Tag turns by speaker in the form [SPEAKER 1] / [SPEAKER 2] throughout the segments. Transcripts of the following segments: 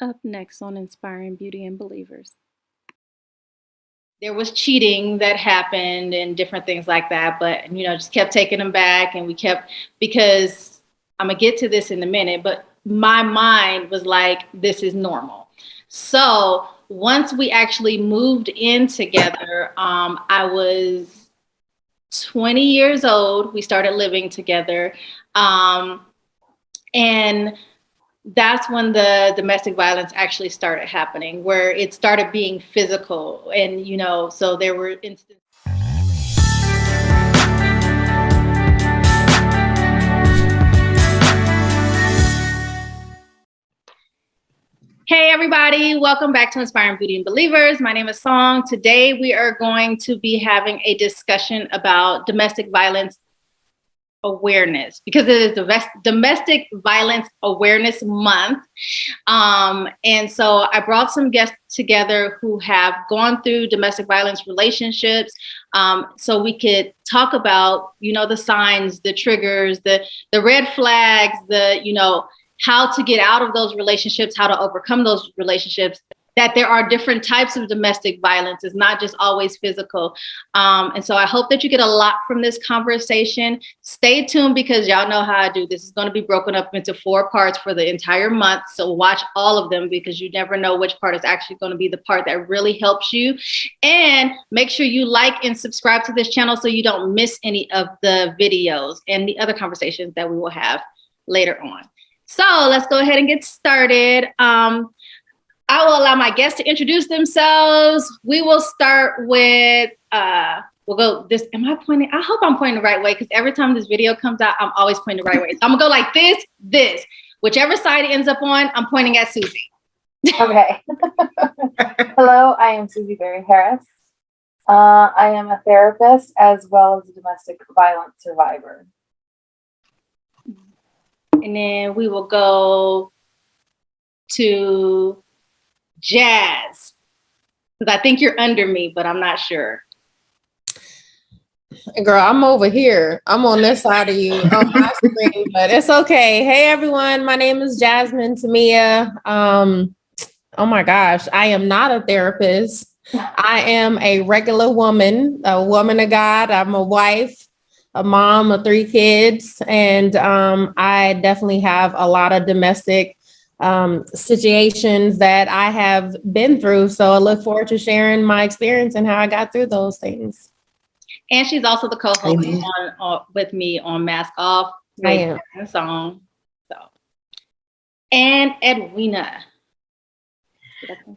[SPEAKER 1] Up next on Inspiring Beauty and Believers.
[SPEAKER 2] There was cheating that happened and different things like that, but just kept taking them back, and we kept, because I'm gonna get to this in a minute, but my mind was like, this is normal. So once we actually moved in together, I was 20 years old. We started living together, and that's when the domestic violence actually started happening, where it started being physical. And, so there were instances. Hey, everybody. Welcome back to Inspiring Beauty and Believers. My name is Song. Today, we are going to be having a discussion about domestic violence awareness, because it is the Domestic Violence Awareness Month. And so I brought some guests together who have gone through domestic violence relationships, so we could talk about, the signs, the triggers, the red flags, how to get out of those relationships, how to overcome those relationships, that there are different types of domestic violence. It's not just always physical. And so I hope that you get a lot from this conversation. Stay tuned, because y'all know how I do. This is going to be broken up into 4 parts for the entire month. So watch all of them, because you never know which part is actually going to be the part that really helps you. And make sure you like and subscribe to this channel so you don't miss any of the videos and the other conversations that we will have later on. So let's go ahead and get started. I will allow my guests to introduce themselves. We will start with, we'll go this. Am I pointing? I hope I'm pointing the right way, because every time this video comes out, I'm always pointing the right way. So I'm gonna go like this. Whichever side it ends up on, I'm pointing at Susie.
[SPEAKER 3] Okay. Hello, I am Susie Harris. I am a therapist as well as a domestic violence survivor.
[SPEAKER 2] And then we will go to Jazz, because I think you're under me, but I'm not sure.
[SPEAKER 4] Girl, I'm over here. I'm on this side of you on my screen, but it's okay. Hey, everyone. My name is Jasmine Tamia. Oh my gosh, I am not a therapist. I am a regular woman, a woman of God. I'm a wife, a mom of 3 kids, and I definitely have a lot of domestic situations that I have been through. So I look forward to sharing my experience and how I got through those things.
[SPEAKER 2] And she's also the co-host on with me on Mask Off.
[SPEAKER 4] I am.
[SPEAKER 2] Song. So, and Edwina.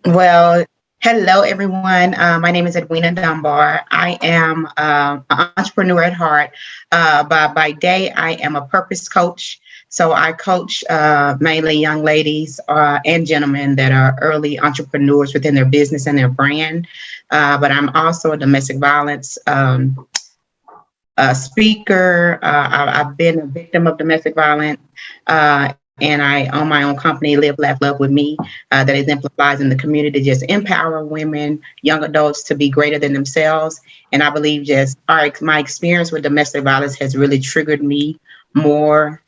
[SPEAKER 5] Well, hello, everyone. My name is Edwina Dunbar. I am an entrepreneur at heart. By day, I am a purpose coach. So I coach mainly young ladies and gentlemen that are early entrepreneurs within their business and their brand. But I'm also a domestic violence speaker. I've been a victim of domestic violence. And I own my own company, Live, Laugh, Love with Me, that exemplifies in the community to just empower women, young adults to be greater than themselves. And I believe just my experience with domestic violence has really triggered me more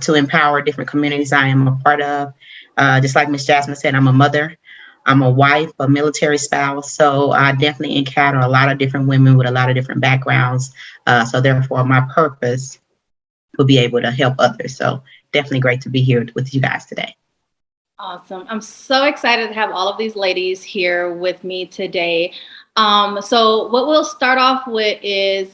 [SPEAKER 5] to empower different communities I am a part of. Just like Ms. Jasmine said, I'm a mother, I'm a wife, a military spouse. So I definitely encounter a lot of different women with a lot of different backgrounds. So therefore, my purpose will be able to help others. So definitely great to be here with you guys today.
[SPEAKER 2] Awesome. I'm so excited to have all of these ladies here with me today. So what we'll start off with is,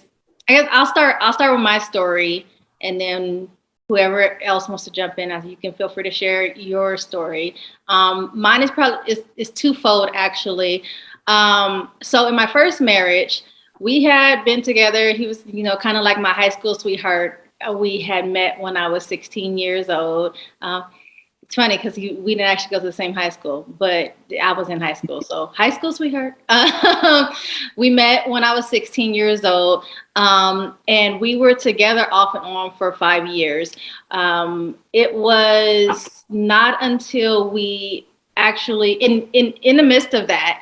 [SPEAKER 2] I guess I'll start with my story, and then whoever else wants to jump in, you can feel free to share your story. Mine is probably is twofold, actually. So in my first marriage, we had been together. He was, kind of like my high school sweetheart. We had met when I was 16 years old. It's funny because we didn't actually go to the same high school, but I was in high school. So high school sweetheart. We met when I was 16 years old, and we were together off and on for 5 years. It was not until we actually, in the midst of that,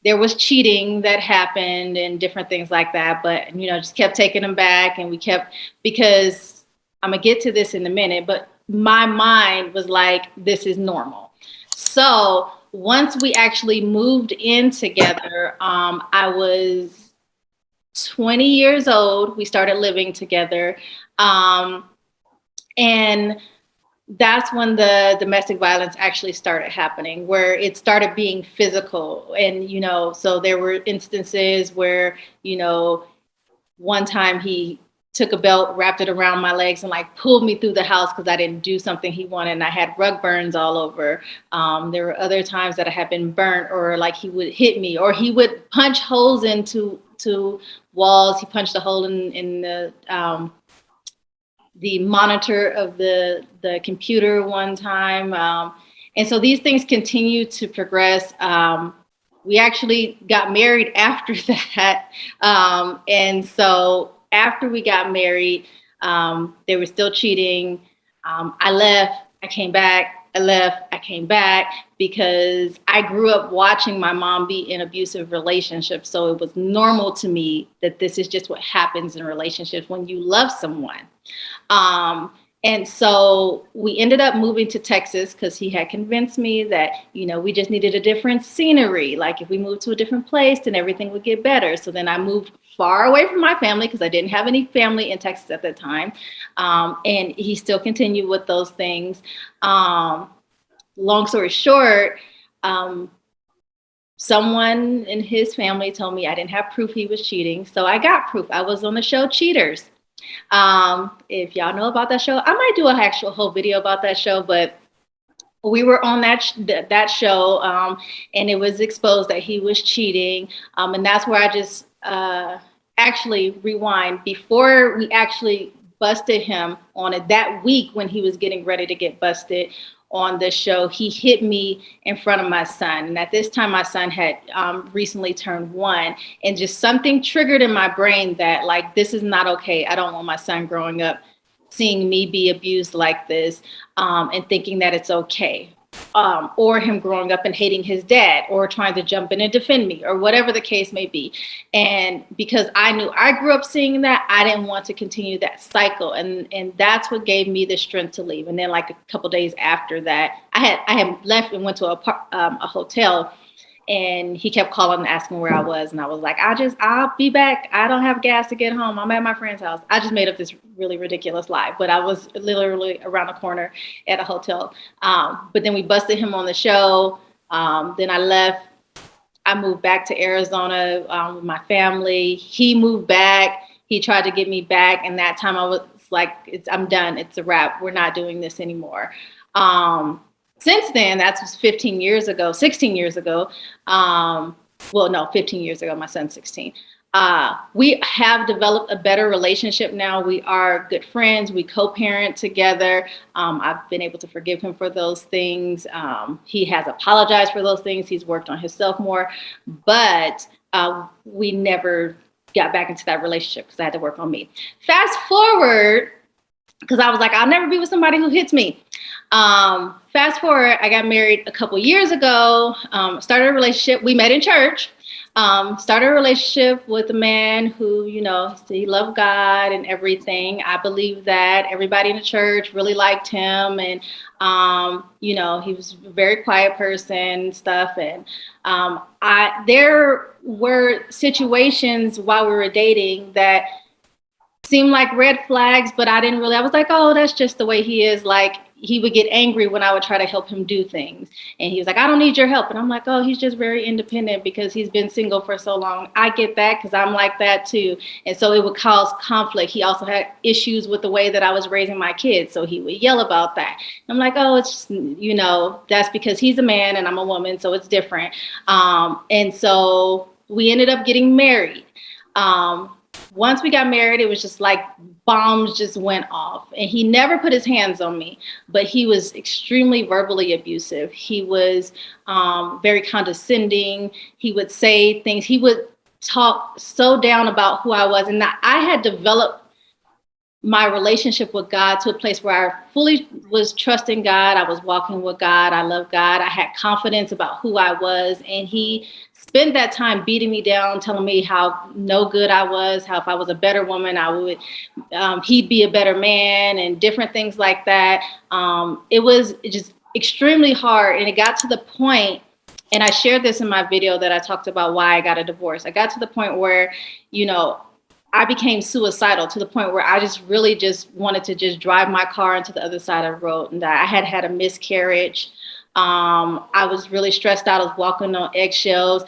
[SPEAKER 2] there was cheating that happened and different things like that, but just kept taking them back, and we kept, because I'm gonna get to this in a minute, but my mind was like, this is normal. So once we actually moved in together, I was 20 years old. We started living together. And that's when the domestic violence actually started happening, where it started being physical. And, so there were instances where, one time he took a belt, wrapped it around my legs, and like pulled me through the house because I didn't do something he wanted, and I had rug burns all over. There were other times that I had been burnt, or like he would hit me, or he would punch holes into walls. He punched a hole in the monitor of the computer one time. And so these things continue to progress. We actually got married after that. And so after we got married, they were still cheating. I left, I came back, I left, I came back, because I grew up watching my mom be in abusive relationships. So it was normal to me that this is just what happens in relationships when you love someone. And so we ended up moving to Texas because he had convinced me that, we just needed a different scenery. Like if we moved to a different place, then everything would get better. So then I moved far away from my family because I didn't have any family in Texas at that time. And he still continued with those things. Long story short, someone in his family told me I didn't have proof he was cheating. So I got proof. I was on the show Cheaters. If y'all know about that show, I might do an actual whole video about that show, but we were on that show, and it was exposed that he was cheating. And that's where I just actually rewind. Before we actually busted him on it, that week when he was getting ready to get busted on the show, he hit me in front of my son. And at this time, my son had recently turned 1, and just something triggered in my brain that like, this is not okay. I don't want my son growing up seeing me be abused like this, and thinking that it's okay. Or him growing up and hating his dad, or trying to jump in and defend me, or whatever the case may be. And because I knew I grew up seeing that, I didn't want to continue that cycle. And that's what gave me the strength to leave. And then like a couple days after that, I had left and went to a hotel, and he kept calling and asking where I was. And I was like, I'll be back. I don't have gas to get home. I'm at my friend's house. I just made up this really ridiculous lie, but I was literally around the corner at a hotel. But then we busted him on the show. Then I left. I moved back to Arizona with my family. He moved back. He tried to get me back. And that time I was like, I'm done. It's a wrap. We're not doing this anymore. Since then, that was 16 years ago. Well, no, 15 years ago. My son's 16. We have developed a better relationship now. We are good friends. We co-parent together. I've been able to forgive him for those things. He has apologized for those things. He's worked on himself more. But we never got back into that relationship because I had to work on me. Fast forward, because I was like, I'll never be with somebody who hits me. Fast forward, I got married a couple years ago, started a relationship. We met in church, started a relationship with a man who, he loved God and everything. I believe that everybody in the church really liked him. And, he was a very quiet person and stuff. And there were situations while we were dating that seemed like red flags, but I was like, oh, that's just the way he is. Like, he would get angry when I would try to help him do things. And he was like, I don't need your help. And I'm like, oh, he's just very independent because he's been single for so long. I get that because I'm like that too. And so it would cause conflict. He also had issues with the way that I was raising my kids. So he would yell about that. I'm like, oh, it's just, that's because he's a man and I'm a woman. So it's different. And so we ended up getting married. Once we got married, it was just like bombs just went off. And he never put his hands on me, but he was extremely verbally abusive. He was very condescending. He would say things. He would talk so down about who I was. And I had developed my relationship with God to a place where I fully was trusting God. I was walking with God. I love God. I had confidence about who I was. And he spent that time beating me down, telling me how no good I was, how if I was a better woman, he'd be a better man, and different things like that. It was just extremely hard. And it got to the point, and I shared this in my video that I talked about why I got a divorce. I got to the point where, you know, I became suicidal, to the point where I just really just wanted to just drive my car into the other side of the road. And I had had a miscarriage. I was really stressed out. I was walking on eggshells.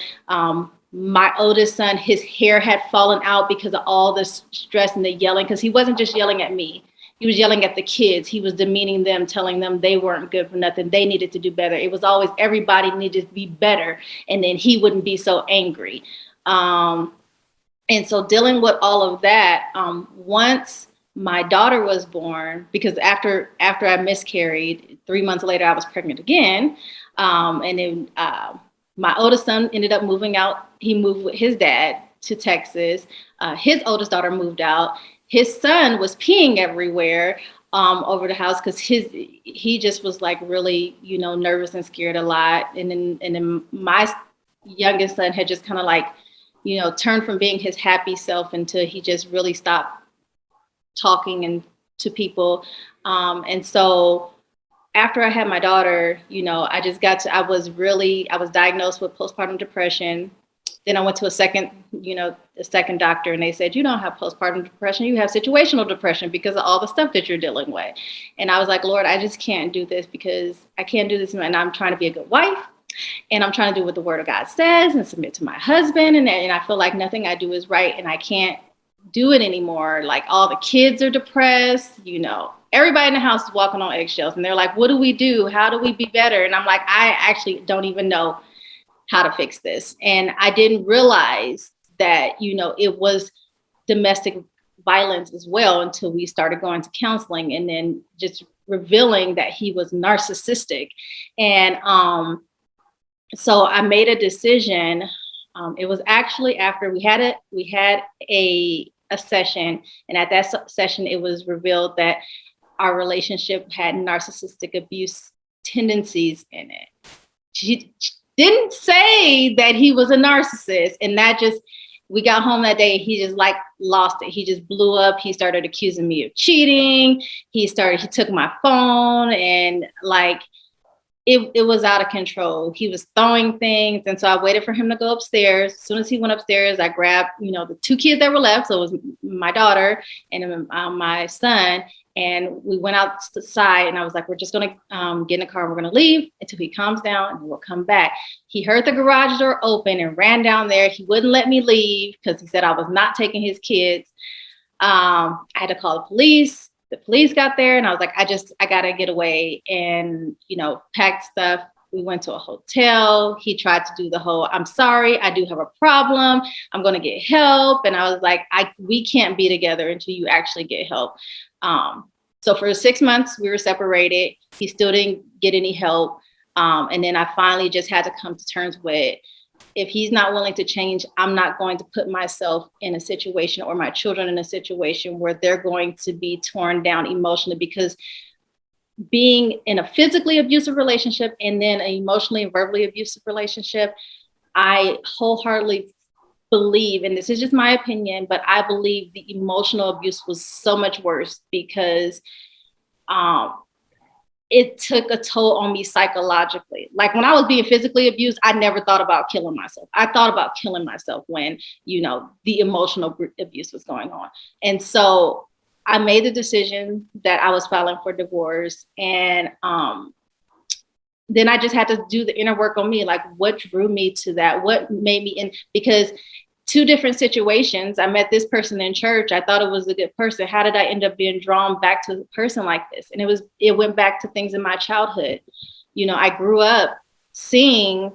[SPEAKER 2] My oldest son, his hair had fallen out because of all the stress and the yelling, because he wasn't just yelling at me. He was yelling at the kids. He was demeaning them, telling them they weren't good for nothing. They needed to do better. It was always everybody needed to be better. And then he wouldn't be so angry. And so dealing with all of that, once my daughter was born, because after I miscarried, 3 months later, I was pregnant again. And then my oldest son ended up moving out. He moved with his dad to Texas. His oldest daughter moved out. His son was peeing everywhere over the house because he just was like really, you know, nervous and scared a lot. And then my youngest son had just kind of like, you know, turned from being his happy self until he just really stopped talking to people. And so after I had my daughter, you know, I was diagnosed with postpartum depression. Then I went to a second doctor, and they said, you don't have postpartum depression, you have situational depression because of all the stuff that you're dealing with. And I was like, Lord, I just can't do this, because I can't do this. And I'm trying to be a good wife, and I'm trying to do what the word of God says and submit to my husband. And I feel like nothing I do is right, and I can't do it anymore. Like, all the kids are depressed, you know, everybody in the house is walking on eggshells, and they're like, what do we do? How do we be better? And I'm like, I actually don't even know how to fix this. And I didn't realize that, you know, it was domestic violence as well until we started going to counseling, and then just revealing that he was narcissistic. And so I made a decision. It was actually after we had a session, and at that session, it was revealed that our relationship had narcissistic abuse tendencies in it. She didn't say that he was a narcissist, and we got home that day, he just like lost it. He just blew up. He started accusing me of cheating. He took my phone, and like, it was out of control. He was throwing things. And so I waited for him to go upstairs. As soon as he went upstairs, I grabbed, you know, the 2 kids that were left. So it was my daughter and my son. And we went outside, and I was like, we're just going to get in the car. We're going to leave until he calms down, and we'll come back. He heard the garage door open and ran down there. He wouldn't let me leave because he said I was not taking his kids. I had to call the police. The police got there, and I was like, I got to get away, and, you know, packed stuff. We went to a hotel. He tried to do the whole, I'm sorry, I do have a problem, I'm going to get help. And I was like, we can't be together until you actually get help. So for 6 months, we were separated. He still didn't get any help. And then I finally just had to come to terms with, if he's not willing to change, I'm not going to put myself in a situation, or my children in a situation, where they're going to be torn down emotionally, because being in a physically abusive relationship and then an emotionally and verbally abusive relationship, I wholeheartedly believe, and this is just my opinion, but I believe the emotional abuse was so much worse, because it took a toll on me psychologically. Like, when I was being physically abused, I never thought about killing myself. I thought about killing myself when, you know, the emotional abuse was going on. And so I made the decision that I was filing for divorce. And then I just had to do the inner work on me. Like, what drew me to that? What made me because 2 different situations. I met this person in church. I thought it was a good person. How did I end up being drawn back to a person like this? And it went back to things in my childhood. You know, I grew up seeing,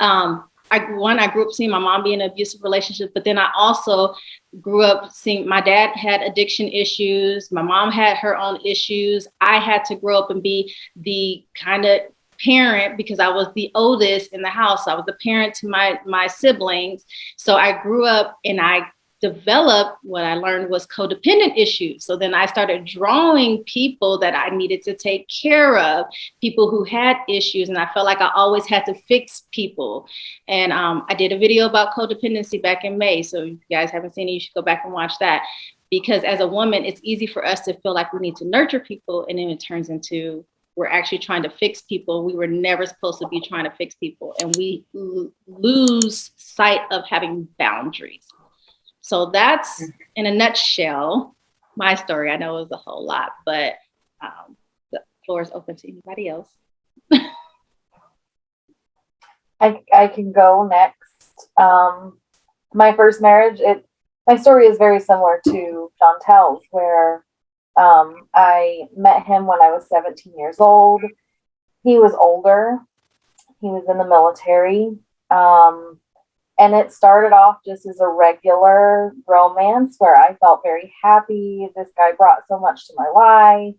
[SPEAKER 2] I grew up seeing my mom be in an abusive relationship, but then I also grew up seeing my dad had addiction issues. My mom had her own issues. I had to grow up and be the kind of parent, because I was the oldest in the house. I was the parent to my siblings. So I grew up, and I developed, what I learned was codependent issues. So then I started drawing people that I needed to take care of, people who had issues. And I felt like I always had to fix people. And I did a video about codependency back in May. So if you guys haven't seen it, you should go back and watch that. Because as a woman, it's easy for us to feel like we need to nurture people, and then it turns into we're actually trying to fix people. We were never supposed to be trying to fix people, and we lose sight of having boundaries. So that's, in a nutshell, my story. I know it was a whole lot, but the floor is open to anybody else.
[SPEAKER 3] I can go next. My first marriage, my story is very similar to Chantel's, where I met him when I was 17 years old. He was older. He was in the military. And it started off just as a regular romance where I felt very happy. This guy brought so much to my life.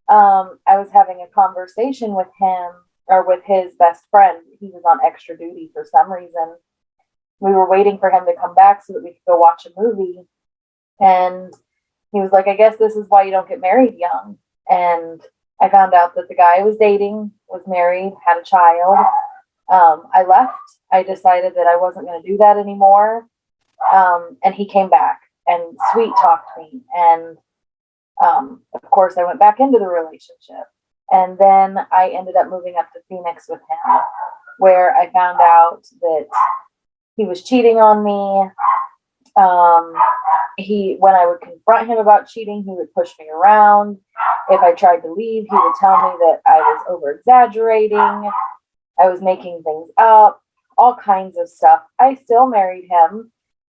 [SPEAKER 3] I was having a conversation with him, or with his best friend. He was on extra duty for some reason. We were waiting for him to come back so that we could go watch a movie. And he was like, I guess this is why you don't get married young. And I found out that the guy I was dating was married, had a child. I left. I decided that I wasn't going to do that anymore. And he came back and sweet talked me. And of course, I went back into the relationship. And then I ended up moving up to Phoenix with him, where I found out that he was cheating on me. When I would confront him about cheating, he would push me around. If I tried to leave, he would tell me that I was over exaggerating. I was making things up, all kinds of stuff. I still married him.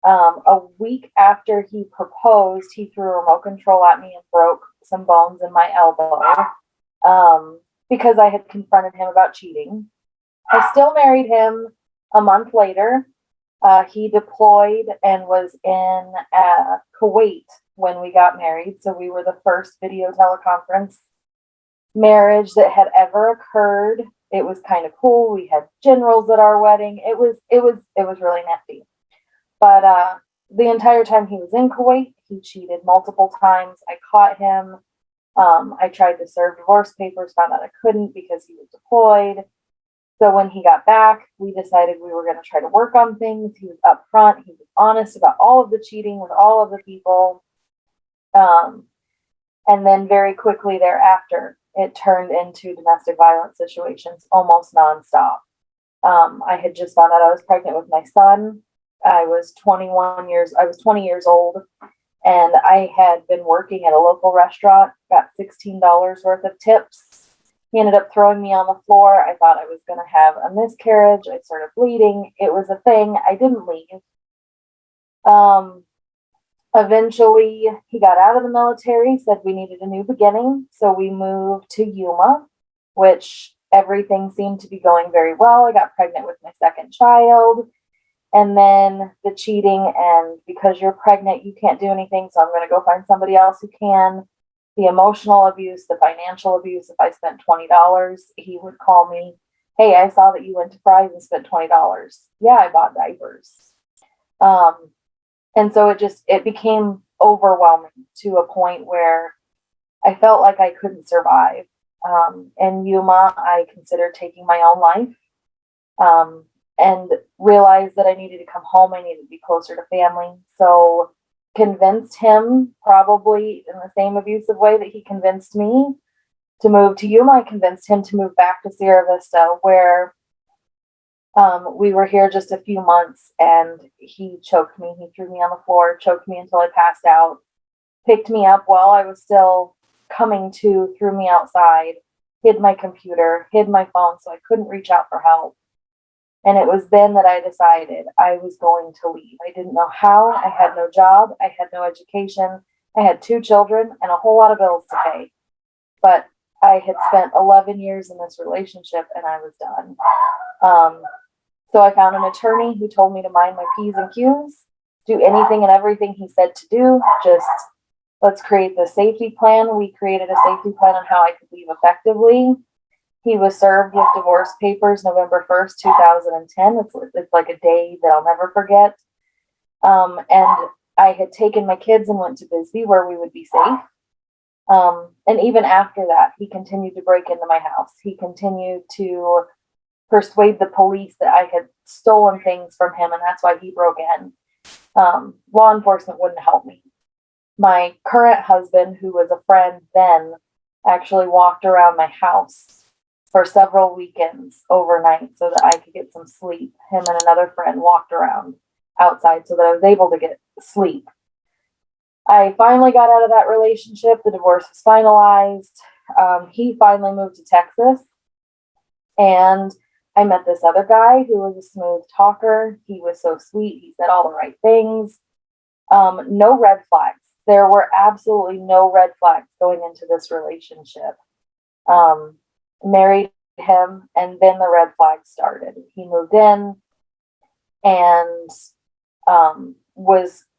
[SPEAKER 3] A week after he proposed, he threw a remote control at me and broke some bones in my elbow, because I had confronted him about cheating. I still married him a month later. He deployed and was in Kuwait when we got married. So we were the first video teleconference marriage that had ever occurred. It was kind of cool. We had generals at our wedding. It was really nifty. But the entire time he was in Kuwait, he cheated multiple times. I caught him. I tried to serve divorce papers, found out I couldn't because he was deployed. So when he got back, we decided we were going to try to work on things. He was upfront. He was honest about all of the cheating with all of the people. And then very quickly thereafter, it turned into domestic violence situations almost nonstop. I had just found out I was pregnant with my son. I was 20 years old, and I had been working at a local restaurant, got $16 worth of tips. He ended up throwing me on the floor. I thought I was going to have a miscarriage. I started bleeding. It was a thing. I didn't leave. Eventually, he got out of the military, said we needed a new beginning. So we moved to Yuma, which everything seemed to be going very well. I got pregnant with my second child. And then the cheating, and because you're pregnant, you can't do anything. So I'm going to go find somebody else who can. The emotional abuse, the financial abuse. If I spent $20, he would call me. Hey, I saw that you went to Fry's and spent $20. Yeah, I bought diapers. And so it became overwhelming to a point where I felt like I couldn't survive. In Yuma, I considered taking my own life. And realized that I needed to come home. I needed to be closer to family. So convinced him, probably in the same abusive way that he convinced me to move to Yuma. I convinced him to move back to Sierra Vista, where we were here just a few months, and he choked me. He threw me on the floor, choked me until I passed out, picked me up while I was still coming to, threw me outside, hid my computer, hid my phone so I couldn't reach out for help. And it was then that I decided I was going to leave. I didn't know how. I had no job. I had no education. I had 2 children and a whole lot of bills to pay. But I had spent 11 years in this relationship, and I was done. So I found an attorney who told me to mind my P's and Q's, do anything and everything he said to do. Just let's create the safety plan. We created a safety plan on how I could leave effectively. He was served with divorce papers November 1st, 2010. It's like a day that I'll never forget. And I had taken my kids and went to Bisbee where we would be safe. And even after that, he continued to break into my house. He continued to persuade the police that I had stolen things from him, and that's why he broke in. Law enforcement wouldn't help me. My current husband, who was a friend then, actually walked around my house for several weekends overnight so that I could get some sleep. Him and another friend walked around outside so that I was able to get sleep. I finally got out of that relationship. The divorce was finalized. He finally moved to Texas, and I met this other guy who was a smooth talker. He was so sweet. He said all the right things. No red flags. There were absolutely no red flags going into this relationship. Married him, and then the red flags started. He moved in and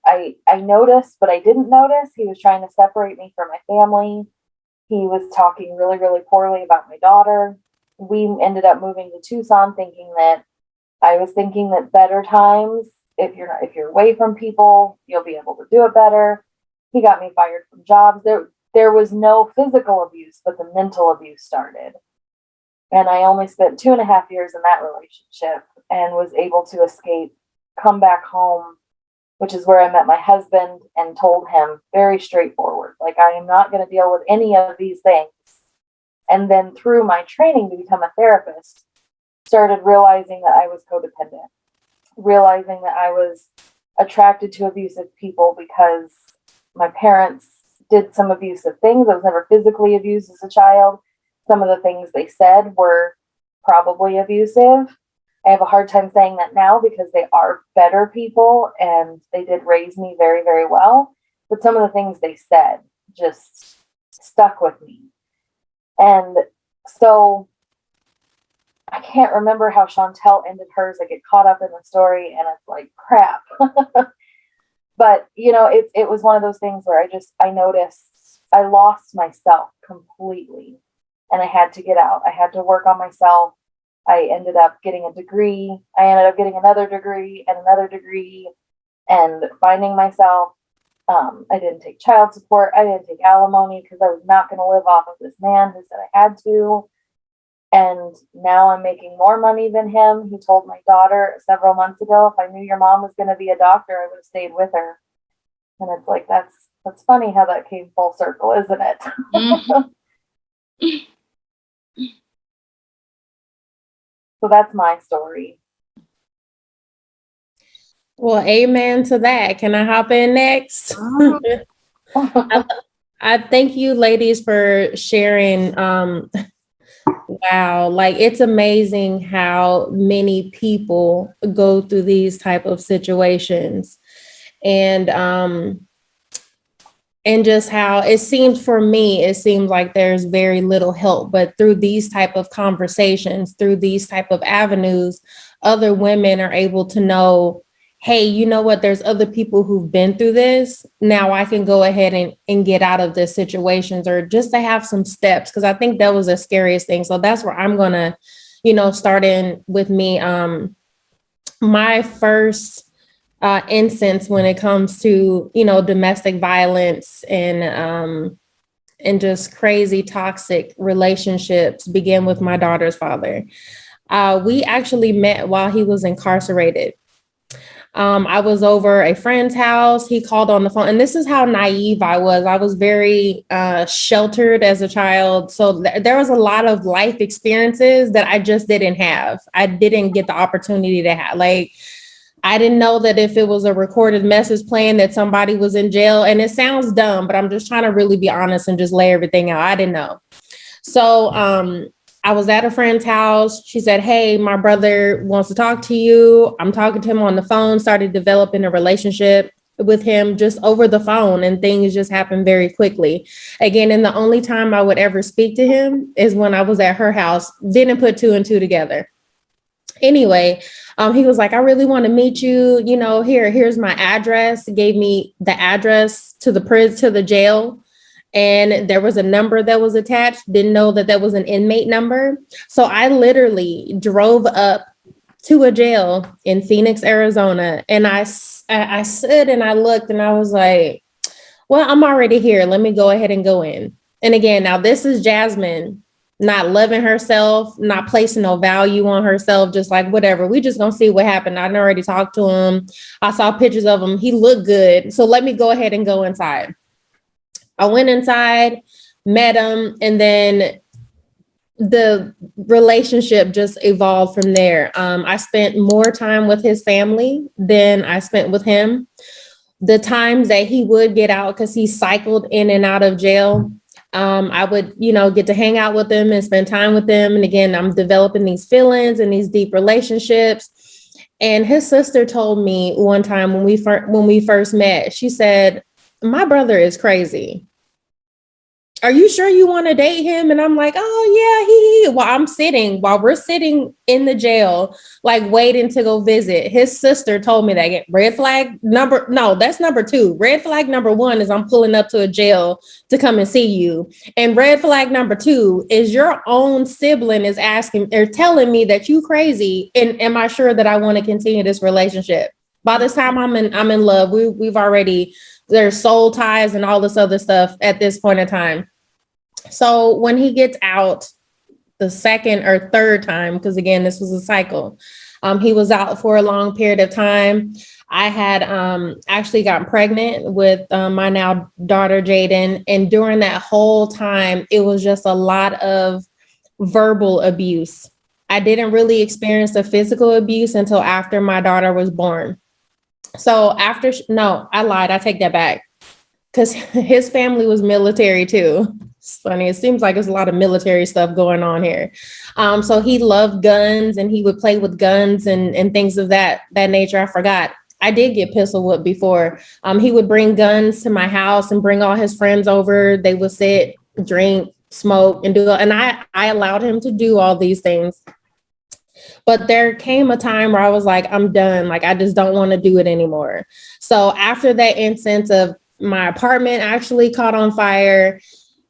[SPEAKER 3] I noticed, but I didn't notice, he was trying to separate me from my family. He was talking really, really poorly about my daughter. We ended up moving to Tucson thinking that better times, if you're away from people, you'll be able to do it better. He got me fired from jobs. There was no physical abuse, but the mental abuse started. And I only spent 2.5 years in that relationship and was able to escape, come back home, which is where I met my husband and told him very straightforward, like, I am not going to deal with any of these things. And then through my training to become a therapist, started realizing that I was codependent, realizing that I was attracted to abusive people because my parents did some abusive things. I was never physically abused as a child. Some of the things they said were probably abusive. I have a hard time saying that now because they are better people and they did raise me very, very well. But some of the things they said just stuck with me. And so I can't remember how Chantel ended hers. I get caught up in the story and it's like, crap. But, it was one of those things where I noticed I lost myself completely and I had to get out. I had to work on myself. I ended up getting a degree. I ended up getting another degree and another degree and finding myself. I didn't take child support. I didn't take alimony because I was not going to live off of this man who said I had to. And now I'm making more money than him. He told my daughter several months ago, if I knew your mom was going to be a doctor, I would have stayed with her. And it's like, that's funny how that came full circle, isn't it?
[SPEAKER 2] Mm-hmm.
[SPEAKER 3] So that's my story.
[SPEAKER 4] Well, amen to that. Can I hop in next? I thank you ladies for sharing. Wow, like it's amazing how many people go through these type of situations. And just how it seems like there's very little help, but through these type of conversations, through these type of avenues, other women are able to know, hey, you know what, there's other people who've been through this. Now I can go ahead and get out of this situations, or just to have some steps. Cause I think that was the scariest thing. So that's where I'm going to, start in with me. My first instance when it comes to, domestic violence and just crazy toxic relationships began with my daughter's father. We actually met while he was incarcerated. I was over a friend's house. He called on the phone, and this is how naive I was. I was very sheltered as a child. So there was a lot of life experiences that I just didn't have. I didn't get the opportunity to have. Like, I didn't know that if it was a recorded message playing that somebody was in jail. And it sounds dumb, but I'm just trying to really be honest and just lay everything out. I didn't know. So I was at a friend's house. She said, hey, my brother wants to talk to you. I'm talking to him on the phone, started developing a relationship with him just over the phone, and things just happened very quickly. Again, and the only time I would ever speak to him is when I was at her house. Didn't put two and two together. Anyway, he was like, I really want to meet you. Here's my address. Gave me the address to the jail. And there was a number that was attached. Didn't know that was an inmate number. So I literally drove up to a jail in Phoenix, Arizona. And I stood and I looked and I was like, well, I'm already here. Let me go ahead and go in. And again, now this is Jasmine, not loving herself, not placing no value on herself, just like, whatever. We just gonna see what happened. I already talked to him. I saw pictures of him. He looked good. So let me go ahead and go inside. I went inside. met him, and then the relationship just evolved from there. I spent more time with his family than I spent with him. The times that he would get out, because he cycled in and out of jail, I would, get to hang out with him and spend time with him. And again, I'm developing these feelings and these deep relationships. And his sister told me one time when we first met, she said, "My brother is crazy. Are you sure you want to date him?" And I'm like, "Oh yeah, while we're sitting in the jail, like waiting to go visit. His sister told me that that's number 2. Red flag number 1 is I'm pulling up to a jail to come and see you. And red flag number 2 is your own sibling is asking or telling me that you crazy. And am I sure that I want to continue this relationship? By this time I'm in love. We've already, there's soul ties and all this other stuff at this point in time. So when he gets out the second or third time, because again, this was a cycle, he was out for a long period of time. I had actually gotten pregnant with my now daughter, Jaden. And during that whole time, it was just a lot of verbal abuse. I didn't really experience the physical abuse until after my daughter was born. So I lied. I take that back, because his family was military too. It's funny. It seems like there's a lot of military stuff going on here. So he loved guns and he would play with guns and things of that nature. I forgot. I did get pistol whipped before. He would bring guns to my house and bring all his friends over. They would sit, drink, smoke, and and I allowed him to do all these things. But there came a time where I was like, I'm done. Like, I just don't want to do it anymore. So after that instance of my apartment actually caught on fire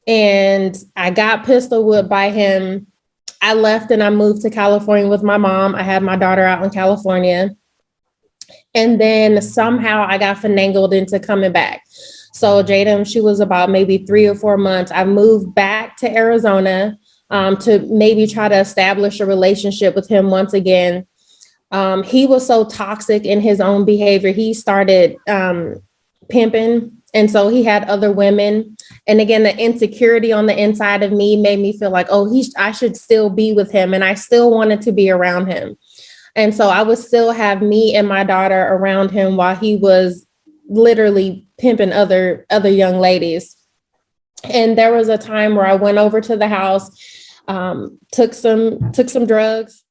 [SPEAKER 4] and I got pistol whipped by him, I left and I moved to California with my mom. I had my daughter out in California. And then somehow I got finagled into coming back. So Jada, she was about maybe 3 or 4 months. I moved back to Arizona to maybe try to establish a relationship with him once again. He was so toxic in his own behavior. He started pimping. And so he had other women. And again, the insecurity on the inside of me made me feel like, I should still be with him. And I still wanted to be around him. And so I would still have me and my daughter around him while he was literally pimping other young ladies. And there was a time where I went over to the house, took some drugs.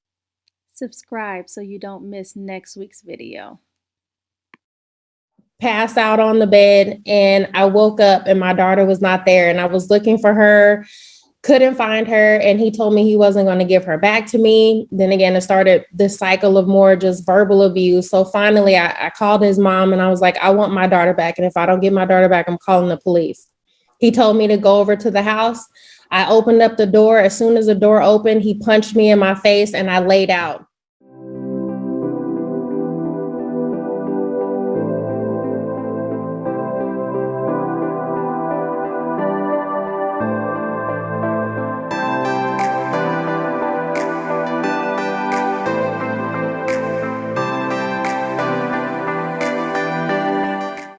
[SPEAKER 1] Subscribe so you don't miss next week's video.
[SPEAKER 4] Passed out on the bed, and I woke up and my daughter was not there, and I was looking for her, couldn't find her, and he told me he wasn't going to give her back to me. Then again, it started this cycle of more just verbal abuse. So finally I called his mom and I was like, I want my daughter back, and if I don't get my daughter back, I'm calling the police. He told me to go over to the house. I opened up the door. As soon as the door opened, he punched me in my face and I laid out.